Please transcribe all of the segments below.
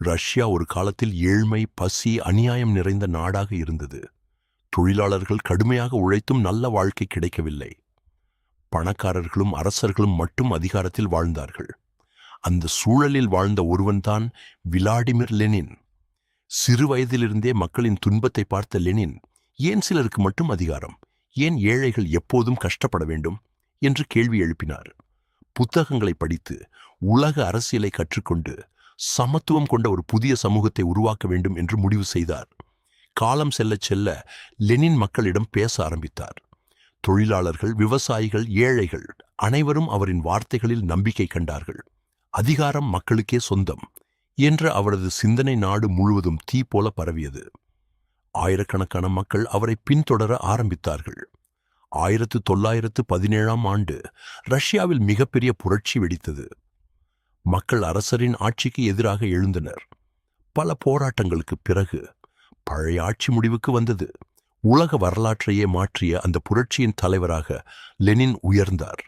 Russia ஒரு காலத்தில் ஏழ்மை, பசி, அநியாயம் நிறைந்த நாடாக இருந்தது. தொழிலாளர்கள் கடுமையாக உழைத்தும் நல்ல வாழ்க்கை கிடைக்கவில்லை. பணக்காரர்களும் அரசர்களும் மட்டும் அதிகாரத்தில் வாழ்ந்தார்கள். அந்த சூழலில் வாழ்ந்த ஒருவன்தான் விளாடிமிர் லெனின். சிறு வயதிலிருந்தே மக்களின் துன்பத்தை பார்த்த லெனின், ஏன் சிலருக்கு மட்டும் அதிகாரம், ஏன் ஏழைகள் எப்போதும் கஷ்டப்பட வேண்டும் என்று கேள்வி எழுப்பினார். புத்தகங்களை படித்து உலக அரசியலை கற்றுக்கொண்டு சமத்துவம் கொண்ட ஒரு புதிய சமூகத்தை உருவாக்க வேண்டும் என்று முடிவு செய்தார். காலம் செல்லச் செல்ல லெனின் மக்களிடம் பேச ஆரம்பித்தார். தொழிலாளர்கள், விவசாயிகள், ஏழைகள் அனைவரும் அவரின் வார்த்தைகளில் நம்பிக்கை கண்டார்கள். அதிகாரம் மக்களுக்கே சொந்தம் என்ற அவரது சிந்தனை நாடு முழுவதும் தீ போல பரவியது. ஆயிரக்கணக்கான மக்கள் அவரை பின்தொடர ஆரம்பித்தார்கள். 1917ஆம் ஆண்டு ரஷ்யாவில் மிகப்பெரிய புரட்சி வெடித்தது. மக்கள் அரசரின் ஆட்சிக்கு எதிராக எழுந்தனர். பல போராட்டங்களுக்கு பிறகு பழைய ஆட்சி முடிவுக்கு வந்தது. உலக வரலாற்றையே மாற்றிய அந்த புரட்சியின் தலைவராக லெனின் உயர்ந்தார்.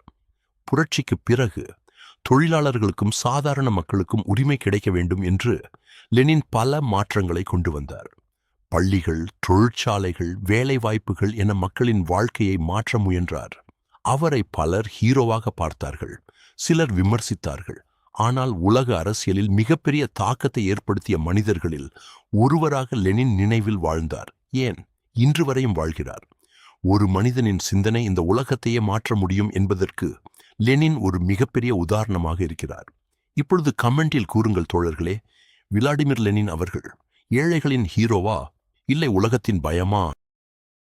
புரட்சிக்கு பிறகு தொழிலாளர்களுக்கும் சாதாரண மக்களுக்கும் உரிமை கிடைக்க வேண்டும் என்று லெனின் பல மாற்றங்களை கொண்டு வந்தார். பள்ளிகள், தொழிற்சாலைகள், வேலைவாய்ப்புகள் என மக்களின் வாழ்க்கையை மாற்ற முயன்றார். அவரை பலர் ஹீரோவாக பார்த்தார்கள், சிலர் விமர்சித்தார்கள். ஆனால் உலக அரசியலில் மிகப்பெரிய தாக்கத்தை ஏற்படுத்திய மனிதர்களில் ஒருவராக லெனின் நினைவில் வாழ்ந்தார். ஏன், இன்று வரையும் வாழ்கிறார். ஒரு மனிதனின் சிந்தனை இந்த உலகத்தையே மாற்ற முடியும் என்பதற்கு லெனின் ஒரு மிகப்பெரிய உதாரணமாக இருக்கிறார். இப்பொழுது கமெண்டில் கூறுங்கள் தோழர்களே, விளாடிமிர் லெனின் அவர்கள் ஏழைகளின் ஹீரோவா, இல்லை உலகத்தின் பயமா?